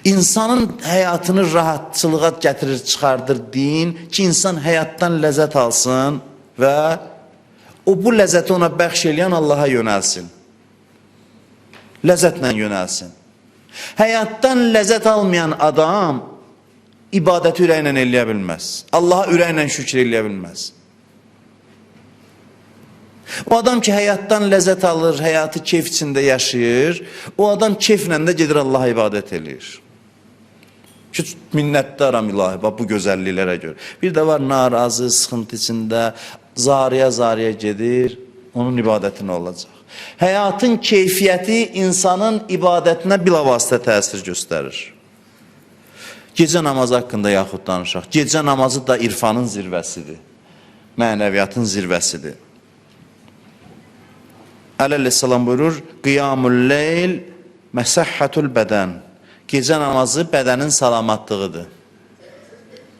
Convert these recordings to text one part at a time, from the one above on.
İnsanın həyatını rahatçılığa gətirir, çıxardır din ki, insan həyatdan ləzzət alsın və o bu ləzzəti ona bəxş eləyən Allaha yönəlsin. Ləzzətlə yönəlsin. Həyatdan ləzzət almayan adam ibadəti ürəklə eləyə bilməz. Allaha ürəklə şükür eləyə bilməz. O adam ki, həyatdan ləzzət alır, həyatı keyf içində yaşayır, o adam keyflə də gedir Allaha ibadət eləyir. Ki, minnətdaram ilahi, bu gözəlliklərə görə. Bir də var, narazı, sıxıntı içində, zariyə gedir, onun ibadəti nə olacaq? Həyatın keyfiyyəti insanın ibadətinə bilavasitə təsir göstərir. Gecə namazı haqqında yaxud danışaq. Gecə namazı da irfanın zirvəsidir, mənəviyyatın zirvəsidir. Əleyhissalam buyurur, qiyamul leyl məsəhhətul bədən. Gecə namazı bədənin salamatlığıdır.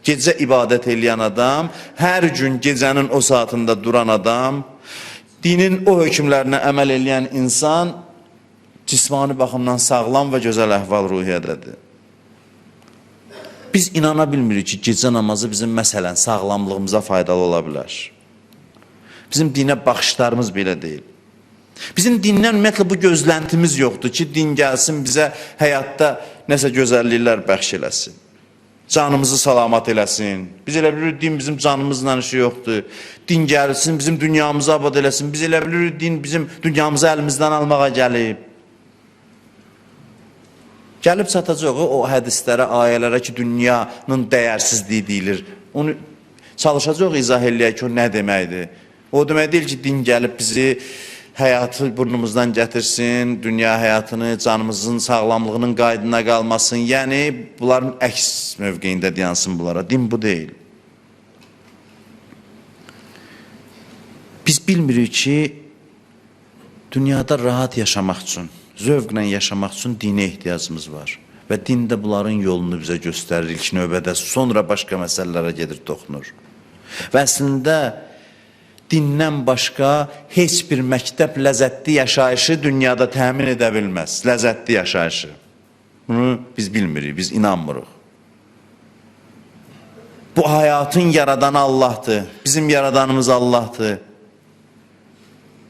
Gecə ibadət eləyən adam, hər gün gecənin o saatında duran adam, dinin o hökmlərinə əməl eləyən insan cismani baxımdan sağlam və gözəl əhval-ruhiyyədədir. Biz inana bilmirik ki, gecə namazı bizim məsələn sağlamlığımıza faydalı ola bilər. Bizim dinə baxışlarımız belə deyil. Bizim dindən ümumiyyətlə bu gözləntimiz yoxdur ki, din gəlsin bizə həyatda nəsə gözəlliklər bəxş eləsin. Canımızı salamat eləsin. Biz elə bilirik, din bizim canımızla işi yoxdur. Din gəlsin, bizim dünyamızı abad eləsin. Biz elə bilirik, din bizim dünyamızı əlimizdən almağa gəlib. Gəlib çatacaq o hədislərə, ayələrə ki, dünyanın dəyərsizliyi deyilir. Onu çalışacaq izah eləyək ki, o nə deməkdir? O demək deyil ki, din gəlib bizi həyatı burnumuzdan gətirsin, dünya həyatını, canımızın sağlamlığının qaydına qalmasın. Yəni, bunların əks mövqeyində dayansın bunlara. Din bu deyil. Biz bilmirik ki, dünyada rahat yaşamaq üçün, zövqlə yaşamaq üçün dinə ehtiyacımız var. Və din də bunların yolunu bizə göstərir ilk növbədə, sonra başqa məsələlərə gedir, toxunur. Və əslində, dindən başqa heç bir məktəb ləzzətli yaşayışı dünyada təmin edə bilməz. Ləzzətli yaşayışı. Bunu biz bilmirik, biz inanmırıq. Bu həyatın yaradanı Allah'tır. Bizim yaradanımız Allah'tır.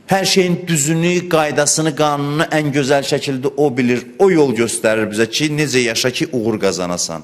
Hər şeyin düzünü, qaydasını, qanunu ən gözəl şəkildə o bilir. O yol göstərir bizə ki, necə yaşa ki, uğur qazanasan.